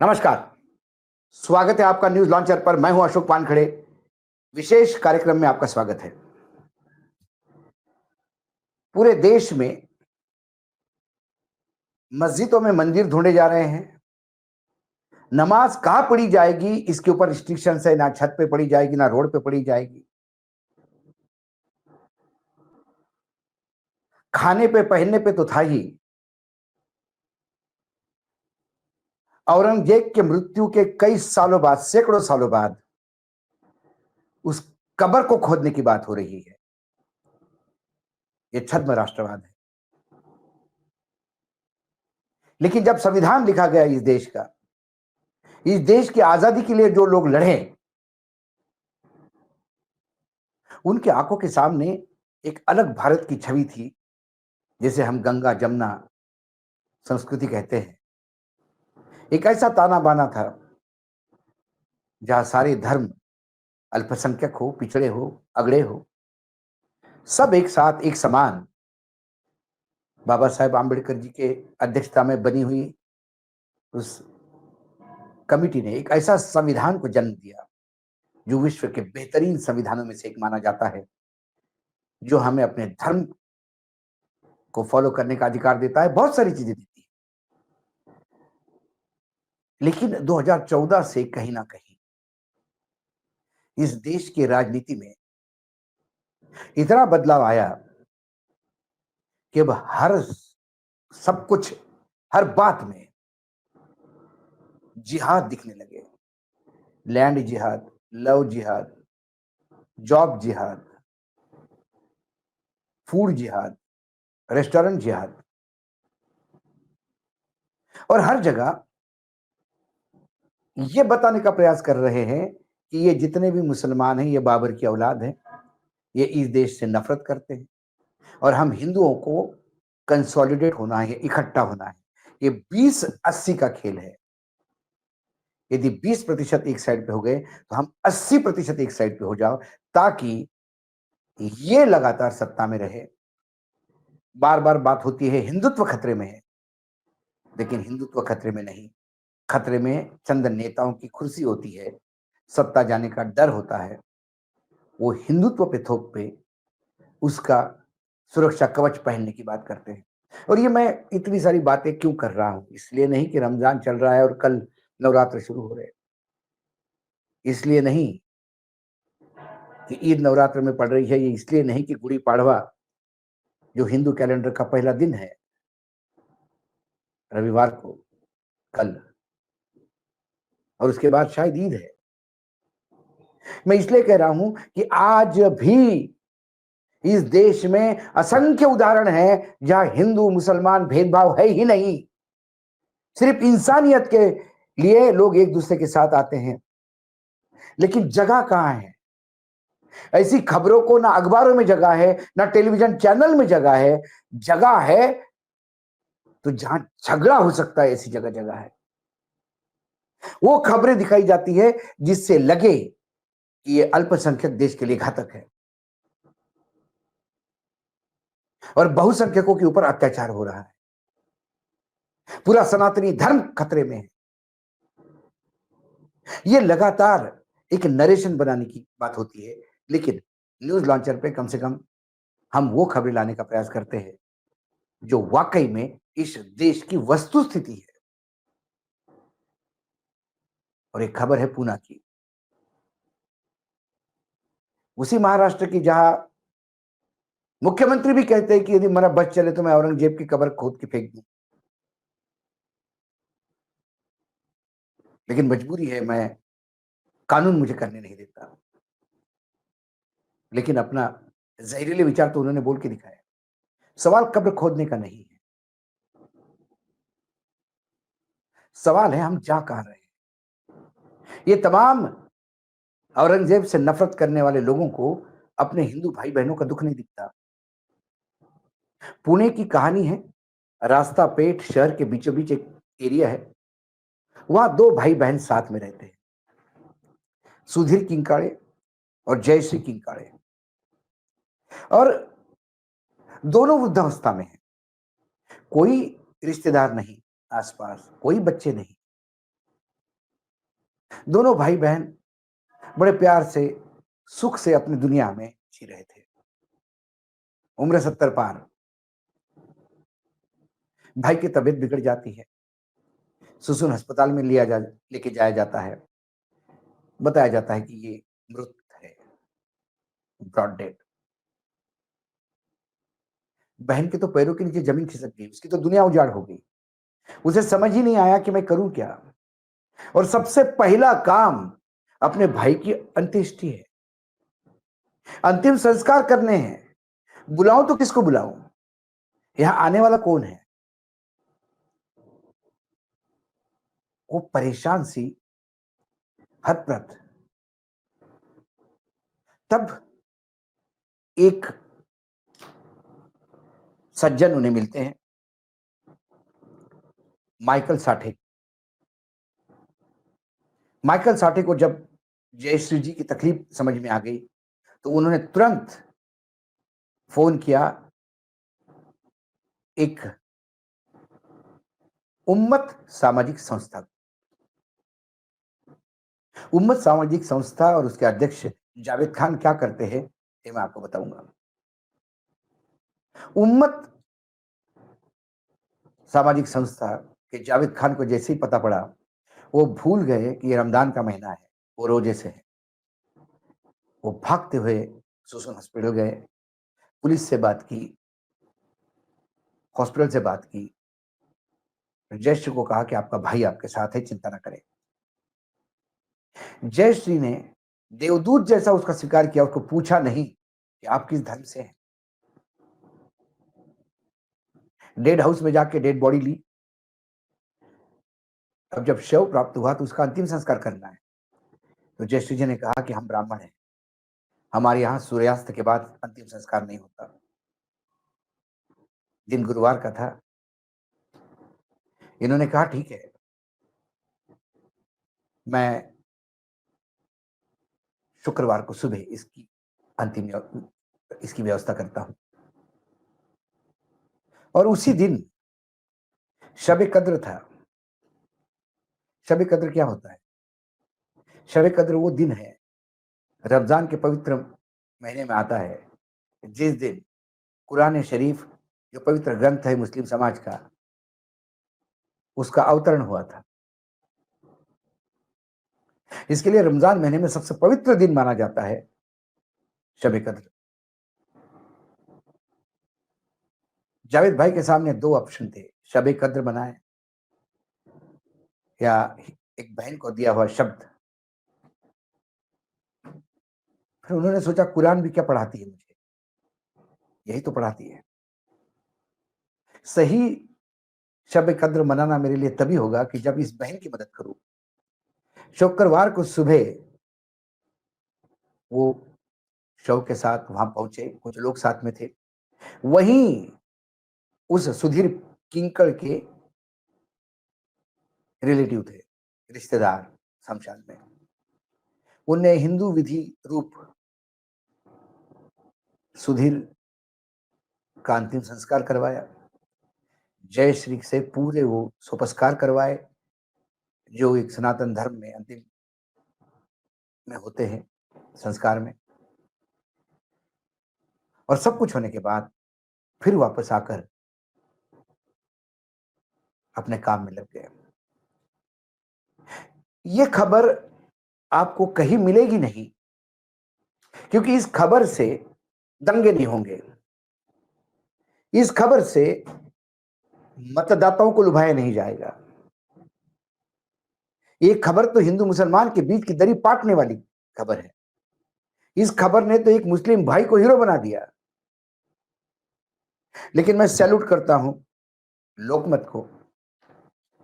नमस्कार। स्वागत है आपका न्यूज लॉन्चर पर। मैं हूं अशोक वानखड़े। विशेष कार्यक्रम में आपका स्वागत है। पूरे देश में मस्जिदों में मंदिर ढूंढे जा रहे हैं। नमाज कहां पढ़ी जाएगी इसके ऊपर रिस्ट्रिक्शन है। ना छत पे पढ़ी जाएगी, ना रोड पे पढ़ी जाएगी। खाने पे पहनने पे तो था ही। औरंगजेब के मृत्यु के कई सालों बाद, सैकड़ों सालों बाद उस कब्र को खोदने की बात हो रही है। ये छद्म राष्ट्रवाद है। लेकिन जब संविधान लिखा गया इस देश की आजादी के लिए जो लोग लड़े, उनकी आंखों के सामने एक अलग भारत की छवि थी, जिसे हम गंगा जमुना संस्कृति कहते हैं। एक ऐसा ताना बाना था जहां सारे धर्म, अल्पसंख्यक हो, पिछड़े हो, अगड़े हो, सब एक साथ एक समान बाबा साहेब आम्बेडकर जी के अध्यक्षता में बनी हुई उस कमिटी ने एक ऐसा संविधान को जन्म दिया जो विश्व के बेहतरीन संविधानों में से एक माना जाता है, जो हमें अपने धर्म को फॉलो करने का अधिकार देता है, बहुत सारी चीजें देती है। लेकिन 2014 से कहीं ना कहीं इस देश की राजनीति में इतना बदलाव आया कि अब हर सब कुछ, हर बात में जिहाद दिखने लगे। लैंड जिहाद, लव जिहाद, जॉब जिहाद, फूड जिहाद, रेस्टोरेंट जिहाद, और हर जगह ये बताने का प्रयास कर रहे हैं कि ये जितने भी मुसलमान हैं ये बाबर की औलाद हैं, ये इस देश से नफरत करते हैं और हम हिंदुओं को कंसोलिडेट होना है, इकट्ठा होना है। ये 20-80 का खेल है। यदि 20% एक साइड पे हो गए तो हम 80% एक साइड पे हो जाओ, ताकि ये लगातार सत्ता में रहे। बार बार बात होती है हिंदुत्व खतरे में है, लेकिन हिंदुत्व खतरे में नहीं। खतरे में चंद नेताओं की कुर्सी होती है, सत्ता जाने का डर होता है। वो हिंदुत्व पे थोप पे उसका सुरक्षा कवच पहनने की बात करते हैं। और ये मैं इतनी सारी बातें क्यों कर रहा हूं? इसलिए नहीं कि रमजान चल रहा है और कल नवरात्र शुरू हो रहे हैं। इसलिए नहीं कि ईद नवरात्र में पड़ रही है। ये इसलिए नहीं कि गुड़ी पाड़वा, जो हिंदू कैलेंडर का पहला दिन है, रविवार को, कल, और उसके बाद शायद ईद है। मैं इसलिए कह रहा हूं कि आज भी इस देश में असंख्य उदाहरण हैं जहां हिंदू मुसलमान भेदभाव है ही नहीं। सिर्फ इंसानियत के लिए लोग एक दूसरे के साथ आते हैं। लेकिन जगह कहां है? ऐसी खबरों को ना अखबारों में जगह है, ना टेलीविजन चैनल में जगह है। जगह है तो जहां झगड़ा हो सकता है, ऐसी जगह जगह है। वो खबरें दिखाई जाती है जिससे लगे कि ये अल्पसंख्यक देश के लिए घातक है और बहुसंख्यकों के ऊपर अत्याचार हो रहा है। पूरा सनातनी धर्म खतरे में है। ये लगातार एक नरेशन बनाने की बात होती है, लेकिन न्यूज लॉन्चर पे कम से कम हम वो खबरें लाने का प्रयास करते हैं जो वाकई में इस देश की वस्तुस्थिति है। और एक खबर है पूना की, उसी महाराष्ट्र की, जहां मुख्यमंत्री भी कहते हैं कि यदि मेरा बस चले तो मैं औरंगजेब की कब्र खोद के फेंक दूं, लेकिन मजबूरी है, मैं कानून मुझे करने नहीं देता। लेकिन अपना जहरीले विचार तो उन्होंने बोल के दिखाया। सवाल कब्र खोदने का नहीं है, सवाल है हम जा कहां रहे हैं। ये तमाम औरंगजेब से नफरत करने वाले लोगों को अपने हिंदू भाई बहनों का दुख नहीं दिखता। पुणे की कहानी है। रास्ता पेट शहर के बीचों बीच एक एरिया है, वहां दो भाई बहन साथ में रहते हैं, सुधीर किंकाड़े और जयश्री किंकाड़े। और दोनों वृद्धावस्था में है। कोई रिश्तेदार नहीं आसपास, कोई बच्चे नहीं। दोनों भाई बहन बड़े प्यार से, सुख से अपनी दुनिया में जी रहे थे। उम्र 70 पार। भाई की तबीयत बिगड़ जाती है। सुसुन अस्पताल में लेके जाया जाता है। बताया जाता है कि ये मृत है, ब्रॉड डेड। बहन के तो पैरों के नीचे जमीन खिसक गई, उसकी तो दुनिया उजाड़ हो गई। उसे समझ ही नहीं आया कि मैं करूं क्या। और सबसे पहला काम अपने भाई की अंत्येष्टि है, अंतिम संस्कार करने हैं। बुलाऊं तो किसको बुलाऊं? यहां आने वाला कौन है? वो परेशान सी, हतप्रभ। तब एक सज्जन उन्हें मिलते हैं, माइकल साठे। माइकल साठे को जब जयश्री जी की तकलीफ समझ में आ गई तो उन्होंने तुरंत फोन किया एक उम्मत सामाजिक संस्था। उम्मत सामाजिक संस्था और उसके अध्यक्ष जावेद खान क्या करते हैं ये मैं आपको बताऊंगा। उम्मत सामाजिक संस्था के जावेद खान को जैसे ही पता पड़ा, वो भूल गए कि ये रमजान का महीना है, वो रोजे से है। वो भागते हुए सुसुन हॉस्पिटल गए, पुलिस से बात की, हॉस्पिटल से बात की, जयश्री को कहा कि आपका भाई आपके साथ है, चिंता न करें। जयश्री ने देवदूत जैसा उसका स्वीकार किया, उसको पूछा नहीं कि आप किस धर्म से हैं। डेड हाउस में जाके डेड बॉडी ली। अब जब शव प्राप्त हुआ तो उसका अंतिम संस्कार करना है। तो जयश्री जी ने कहा कि हम ब्राह्मण हैं, हमारे यहां सूर्यास्त के बाद अंतिम संस्कार नहीं होता। दिन गुरुवार का था। इन्होंने कहा ठीक है, मैं शुक्रवार को सुबह इसकी व्यवस्था करता हूं। और उसी दिन शब कद्र था। शब कद्र क्या होता है? शब कद्र वो दिन है, रमजान के पवित्र महीने में आता है, जिस दिन कुरान शरीफ, जो पवित्र ग्रंथ है मुस्लिम समाज का, उसका अवतरण हुआ था। इसके लिए रमजान महीने में सबसे पवित्र दिन माना जाता है शब कद्र। जावेद भाई के सामने दो ऑप्शन थे, शब कद्र बनाए या एक बहन को दिया हुआ शब्द। फिर उन्होंने सोचा कुरान भी क्या पढ़ाती है मुझे, यही तो पढ़ाती है। सही शब कद्र मनाना मेरे लिए तभी होगा कि जब इस बहन की मदद करूं। शुक्रवार को सुबह वो शव के साथ वहां पहुंचे, कुछ लोग साथ में थे। वहीं उस सुधीर किंकड़ के रिलेटिव थे, रिश्तेदार शमशान में। उनने हिंदू विधि रूप सुधीर का अंतिम संस्कार करवाया। जय श्री से पूरे वो सोपस्कार करवाए, जो एक सनातन धर्म में अंतिम में होते हैं संस्कार में। और सब कुछ होने के बाद फिर वापस आकर अपने काम में लग गए। ये खबर आपको कहीं मिलेगी नहीं, क्योंकि इस खबर से दंगे नहीं होंगे, इस खबर से मतदाताओं को लुभाया नहीं जाएगा। ये खबर तो हिंदू मुसलमान के बीच की दरी पाटने वाली खबर है। इस खबर ने तो एक मुस्लिम भाई को हीरो बना दिया। लेकिन मैं सैल्यूट करता हूं लोकमत को,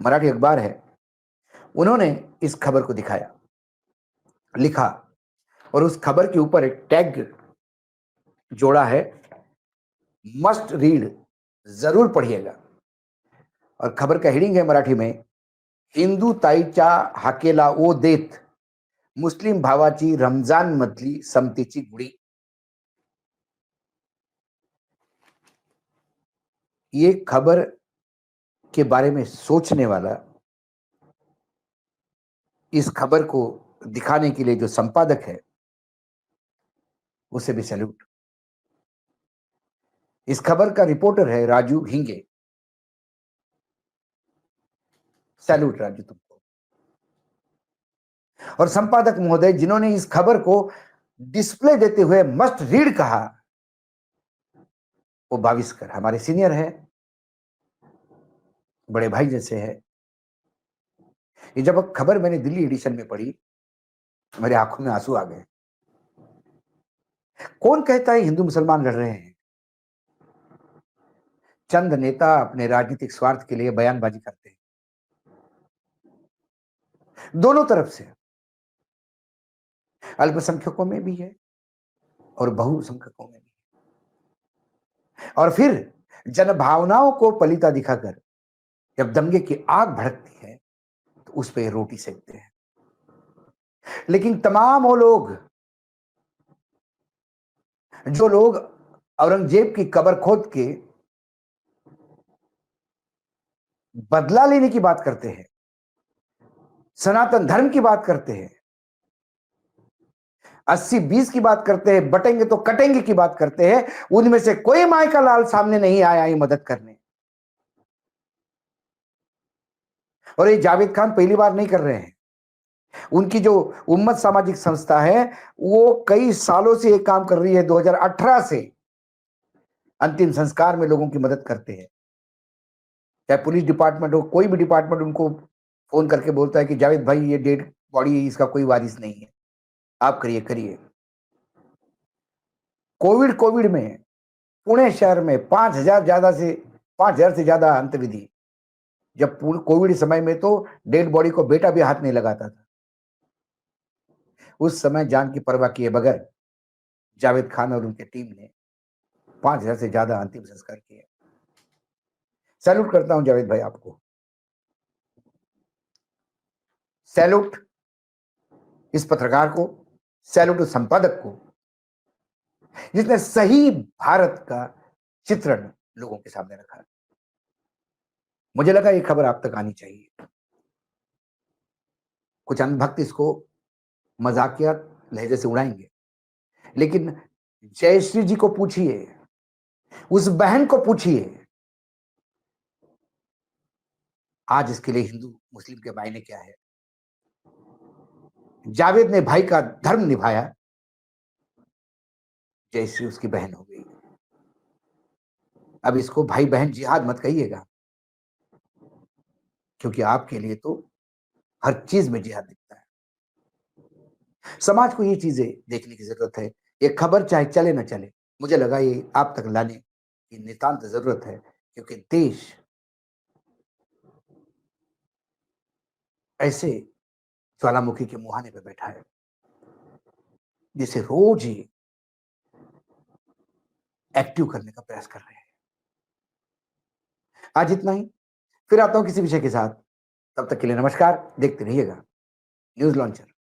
मराठी अखबार है, उन्होंने इस खबर को दिखाया, लिखा, और उस खबर के ऊपर एक टैग जोड़ा है, मस्ट रीड, जरूर पढ़िएगा। और खबर का हेडिंग है मराठी में, हिंदू ताईच्या हाकेला ओ देत मुस्लिम भावाची रमजान मधली समतेची गुढी। ये खबर के बारे में सोचने वाला इस खबर को दिखाने के लिए जो संपादक है, उसे भी सैल्यूट। इस खबर का रिपोर्टर है राजू हिंगे, सैल्यूट राजू तुमको। और संपादक महोदय जिन्होंने इस खबर को डिस्प्ले देते हुए मस्ट रीड कहा, वो भाविस्कर हमारे सीनियर है, बड़े भाई जैसे है। ये जब खबर मैंने दिल्ली एडिशन में पढ़ी, मेरे आंखों में आंसू आ गए। कौन कहता है हिंदू मुसलमान लड़ रहे हैं? चंद नेता अपने राजनीतिक स्वार्थ के लिए बयानबाजी करते हैं, दोनों तरफ से, अल्पसंख्यकों में भी है और बहुसंख्यकों में भी है। और फिर जनभावनाओं को पलीता दिखाकर जब दंगे की आग भड़कती है, तो उस पर रोटी सेकते हैं। लेकिन तमाम वो लोग, जो लोग औरंगजेब की कब्र खोद के बदला लेने की बात करते हैं, सनातन धर्म की बात करते हैं, 80-20 की बात करते हैं, बटेंगे तो कटेंगे की बात करते हैं, उनमें से कोई माई का लाल सामने नहीं आया ये मदद करने। और ये जावेद खान पहली बार नहीं कर रहे हैं। उनकी जो उम्मत सामाजिक संस्था है, वो कई सालों से ये काम कर रही है। 2018 से अंतिम संस्कार में लोगों की मदद करते हैं। चाहे पुलिस डिपार्टमेंट हो, कोई भी डिपार्टमेंट उनको फोन करके बोलता है कि जावेद भाई ये डेड बॉडी, इसका कोई वारिस नहीं है, आप करिए। कोविड में पुणे शहर में 5,000 से ज्यादा अंतविधि, जब कोविड समय में तो डेड बॉडी को बेटा भी हाथ नहीं लगाता था। उस समय जान की परवाह किए बगैर जावेद खान और उनकी टीम ने 5,000 से ज्यादा अंतिम संस्कार किए। सैल्यूट करता हूं जावेद भाई आपको, सैल्यूट इस पत्रकार को, सैल्यूट उस संपादक को जिसने सही भारत का चित्रण लोगों के सामने रखा। मुझे लगा ये खबर आप तक आनी चाहिए। कुछ अंधभक्त इसको मजाकिया लहजे से उड़ाएंगे, लेकिन जयश्री जी को पूछिए, उस बहन को पूछिए, आज इसके लिए हिंदू मुस्लिम के मायने क्या है। जावेद ने भाई का धर्म निभाया, जयश्री उसकी बहन हो गई। अब इसको भाई बहन जिहाद मत कहिएगा, क्योंकि आपके लिए तो हर चीज में जिहाद दिखता है। समाज को ये चीजें देखने की जरूरत है। ये खबर चाहे चले ना चले, मुझे लगा ये आप तक लाने की नितांत जरूरत है, क्योंकि देश ऐसे ज्वालामुखी के मुहाने पे बैठा है जिसे रोज ही एक्टिव करने का प्रयास कर रहे हैं। आज इतना ही, फिर आता हूं किसी विषय के साथ। तब तक के लिए नमस्कार। देखते रहिएगा न्यूज लॉन्चर।